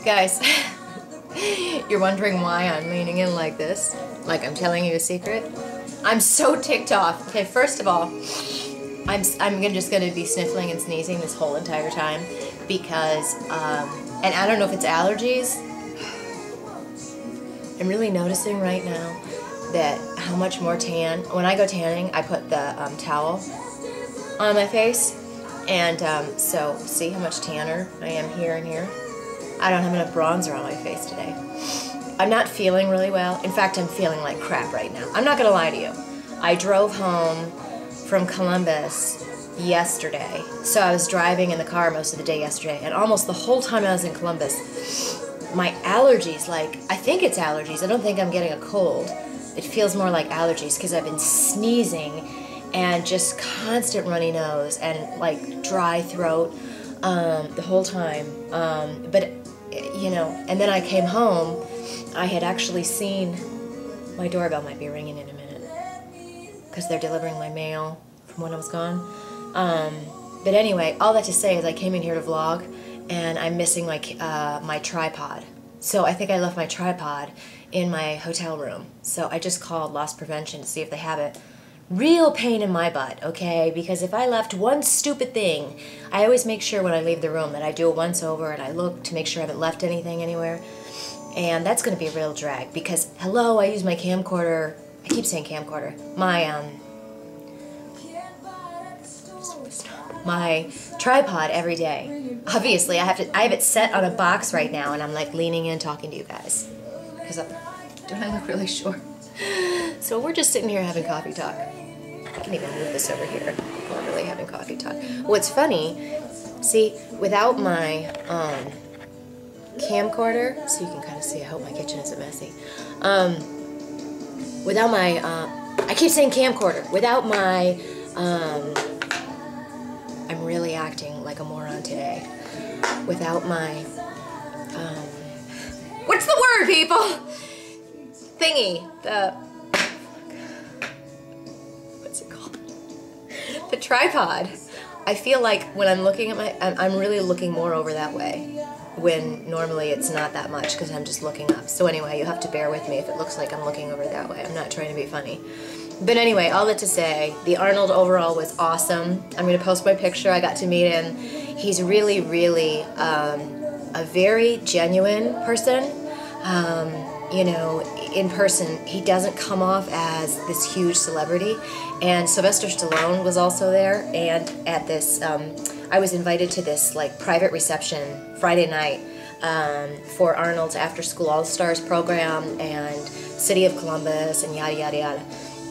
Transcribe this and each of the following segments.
Guys, you're wondering why I'm leaning in like this? Like I'm telling you a secret? I'm so ticked off. Okay, first of all, I'm just gonna be sniffling and sneezing this whole entire time because, and I don't know if it's allergies. I'm really noticing right now that how much more tan. When I go tanning, I put the towel on my face, and so see how much tanner I am here and here. I don't have enough bronzer on my face today. I'm not feeling really well. In fact, I'm feeling like crap right now. I'm not gonna lie to you. I drove home from Columbus yesterday, so I was driving in the car most of the day yesterday, and almost the whole time I was in Columbus, my allergies, like, I think it's allergies. I don't think I'm getting a cold. It feels more like allergies because I've been sneezing and just constant runny nose and like dry throat the whole time. But you know, and then I came home. I had actually seen my doorbell might be ringing in a minute because they're delivering my mail from when I was gone. But anyway, all that to say is I came in here to vlog, and I'm missing like my tripod. So I think I left my tripod in my hotel room. So I just called Loss Prevention to see if they have it. Real pain in my butt, okay? Because if I left one stupid thing, I always make sure when I leave the room that I do a once over and I look to make sure I haven't left anything anywhere. And that's gonna be a real drag because, hello, I use my camcorder, I keep saying camcorder, my tripod every day. Obviously, I have it set on a box right now, and I'm like leaning in talking to you guys. Because don't I look really short? So we're just sitting here having coffee talk. I can even move this over here. We're really having coffee talk. What's funny, see, without my camcorder, so you can kind of see, I hope my kitchen isn't messy. Without my, I keep saying camcorder. Without my, I'm really acting like a moron today. Without my, what's the word, people? Thingy, what's it called? The tripod. I feel like when I'm looking at I'm really looking more over that way, when normally it's not that much because I'm just looking up. So anyway, you have to bear with me if it looks like I'm looking over that way. I'm not trying to be funny. But anyway, all that to say, the Arnold overall was awesome. I'm going to post my picture. I got to meet him. He's really, really a very genuine person. You know, in person, he doesn't come off as this huge celebrity. And Sylvester Stallone was also there. And at this, I was invited to this like private reception Friday night for Arnold's After School All-Stars program and City of Columbus and yada, yada, yada.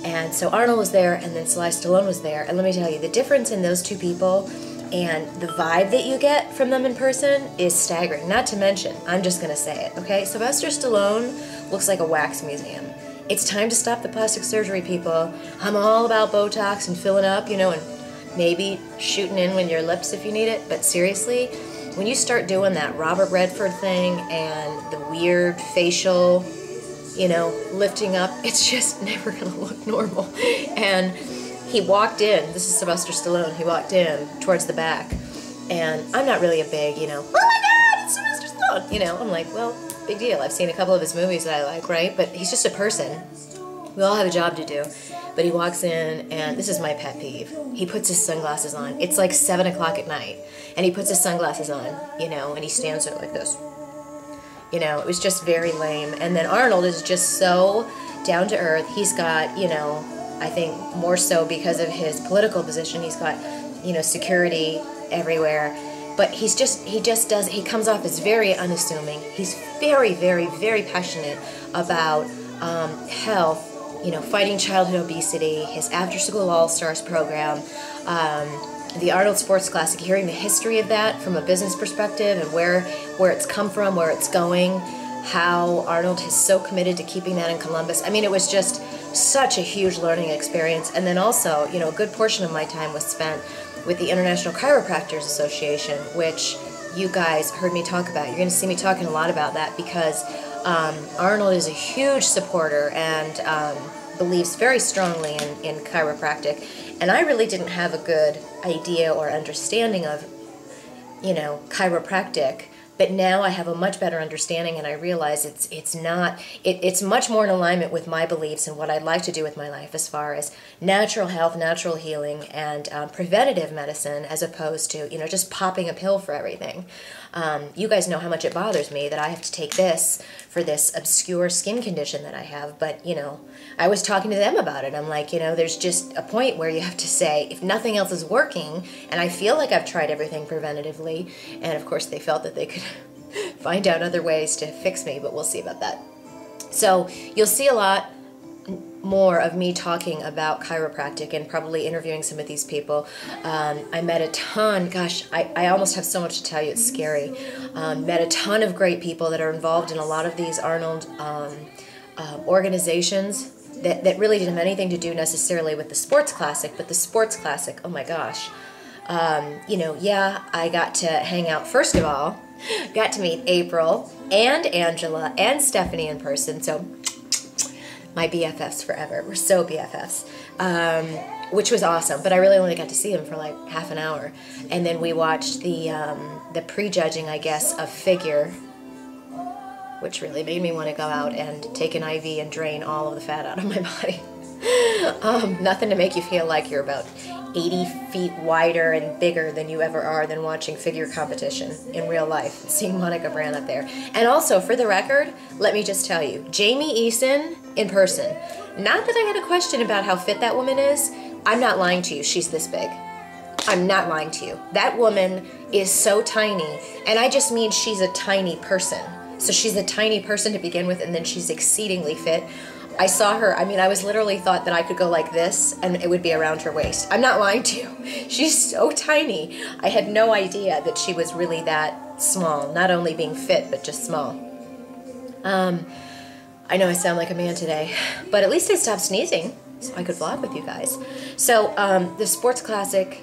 And so Arnold was there, and then Sylvester Stallone was there. And let me tell you, the difference in those two people and the vibe that you get from them in person is staggering. Not to mention, I'm just gonna say it, okay? Sylvester Stallone looks like a wax museum. It's time to stop the plastic surgery, people. I'm all about Botox and filling up, you know, and maybe shooting in with your lips if you need it. But seriously, when you start doing that Robert Redford thing and the weird facial, you know, lifting up, it's just never gonna look normal. And he walked in, this is Sylvester Stallone, he walked in towards the back, and I'm not really a big, you know, oh my God, it's Sylvester Stallone, you know, I'm like, well, big deal, I've seen a couple of his movies that I like, right, but he's just a person. We all have a job to do, but he walks in, and this is my pet peeve, he puts his sunglasses on, it's like 7 o'clock at night, and he puts his sunglasses on, you know, and he stands there like this. You know, it was just very lame. And then Arnold is just so down to earth. He's got, you know, I think more so because of his political position, he's got, you know, security everywhere. But he comes off as very unassuming. He's very, very, very passionate about health, you know, fighting childhood obesity, his After School All-Stars program, the Arnold Sports Classic, hearing the history of that from a business perspective and where it's come from, where it's going, how Arnold is so committed to keeping that in Columbus. I mean, it was just such a huge learning experience. And then also, you know, a good portion of my time was spent with the International Chiropractors Association, which you guys heard me talk about. You're going to see me talking a lot about that because Arnold is a huge supporter and believes very strongly in chiropractic. And I really didn't have a good idea or understanding of, you know, chiropractic But now I have a much better understanding, and I realize it's much more in alignment with my beliefs and what I'd like to do with my life as far as natural health, natural healing, and preventative medicine, as opposed to, you know, just popping a pill for everything. You guys know how much it bothers me that I have to take this for this obscure skin condition that I have. But, you know, I was talking to them about it. I'm like, you know, there's just a point where you have to say, if nothing else is working, and I feel like I've tried everything preventatively, and of course they felt that they could find out other ways to fix me, but we'll see about that. So you'll see a lot more of me talking about chiropractic and probably interviewing some of these people. I met a ton, gosh, I almost have so much to tell you, it's scary. Met a ton of great people that are involved in a lot of these Arnold organizations that really didn't have anything to do necessarily with the Sports Classic, but the Sports Classic, oh my gosh. You know, yeah, I got to hang out, first of all, got to meet April and Angela and Stephanie in person, so my BFFs forever. We're so BFFs, which was awesome. But I really only got to see them for like half an hour, and then we watched the prejudging, I guess, of Figure, which really made me want to go out and take an IV and drain all of the fat out of my body. Nothing to make you feel like you're about 80 feet wider and bigger than you ever are than watching figure competition in real life, seeing Monica Brand up there. And also, for the record, let me just tell you, Jamie Eason in person, not that I had a question about how fit that woman is, I'm not lying to you, she's this big. I'm not lying to you. That woman is so tiny, and I just mean she's a tiny person. So she's a tiny person to begin with, and then she's exceedingly fit. I saw her, I mean, I was literally thought that I could go like this and it would be around her waist. I'm not lying to you. She's so tiny. I had no idea that she was really that small, not only being fit, but just small. I know I sound like a man today, but at least I stopped sneezing so I could vlog with you guys. So the Sports Classic,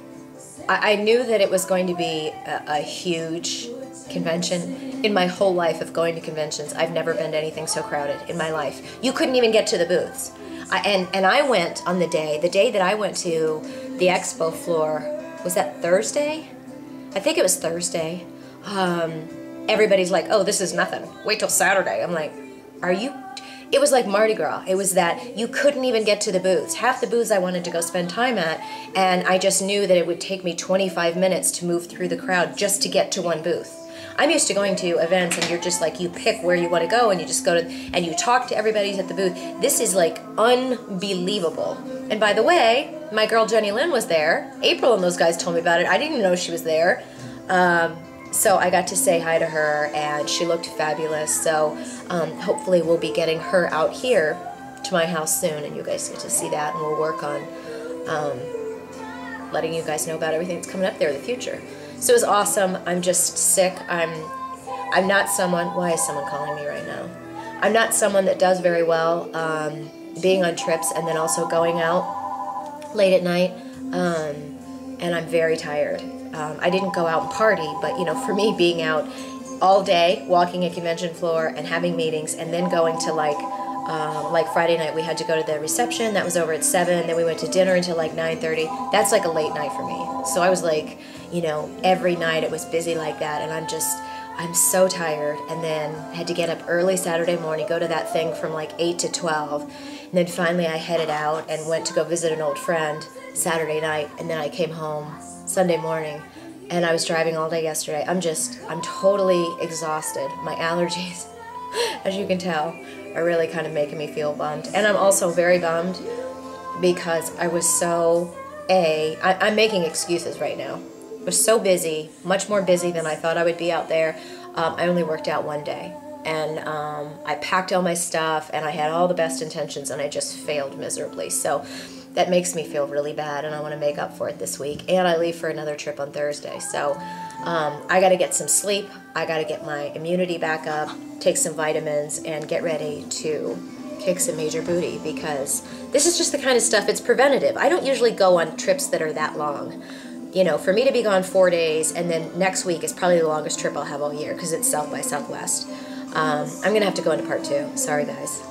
I knew that it was going to be a huge convention. In my whole life of going to conventions, I've never been to anything so crowded in my life. You couldn't even get to the booths. And I went on the day that I went to the expo floor, was that Thursday? I think it was Thursday. Everybody's like, oh, this is nothing. Wait till Saturday. I'm like, are you? It was like Mardi Gras. It was that you couldn't even get to the booths. Half the booths I wanted to go spend time at, and I just knew that it would take me 25 minutes to move through the crowd just to get to one booth. I'm used to going to events and you're just like, you pick where you want to go and you just go to, and you talk to everybody who's at the booth. This is like unbelievable. And by the way, my girl Jenny Lynn was there. April and those guys told me about it. I didn't even know she was there. So I got to say hi to her and she looked fabulous. So hopefully we'll be getting her out here to my house soon and you guys get to see that, and we'll work on letting you guys know about everything that's coming up there in the future. So it was awesome. I'm just sick. I'm not someone, why is someone calling me right now? I'm not someone that does very well being on trips and then also going out late at night, and I'm very tired. I didn't go out and party, but you know, for me, being out all day, walking a convention floor and having meetings, and then going to like Friday night, we had to go to the reception. That was over at 7. Then we went to dinner until like 9:30. That's like a late night for me. So I was like, you know, every night it was busy like that, and I'm so tired. And then had to get up early Saturday morning, go to that thing from like 8 to 12. And then finally I headed out and went to go visit an old friend Saturday night, and then I came home Sunday morning, and I was driving all day yesterday. I'm totally exhausted. My allergies, as you can tell, are really kind of making me feel bummed. And I'm also very bummed because I was so, I'm making excuses right now. I was so busy, much more busy than I thought I would be out there. I only worked out one day. And I packed all my stuff, and I had all the best intentions, and I just failed miserably. So that makes me feel really bad, and I want to make up for it this week. And I leave for another trip on Thursday. So I got to get some sleep. I got to get my immunity back up, take some vitamins, and get ready to kick some major booty, because this is just the kind of stuff, it's preventative. I don't usually go on trips that are that long. You know, for me to be gone 4 days, and then next week is probably the longest trip I'll have all year because it's South by Southwest. I'm going to have to go into part 2. Sorry, guys.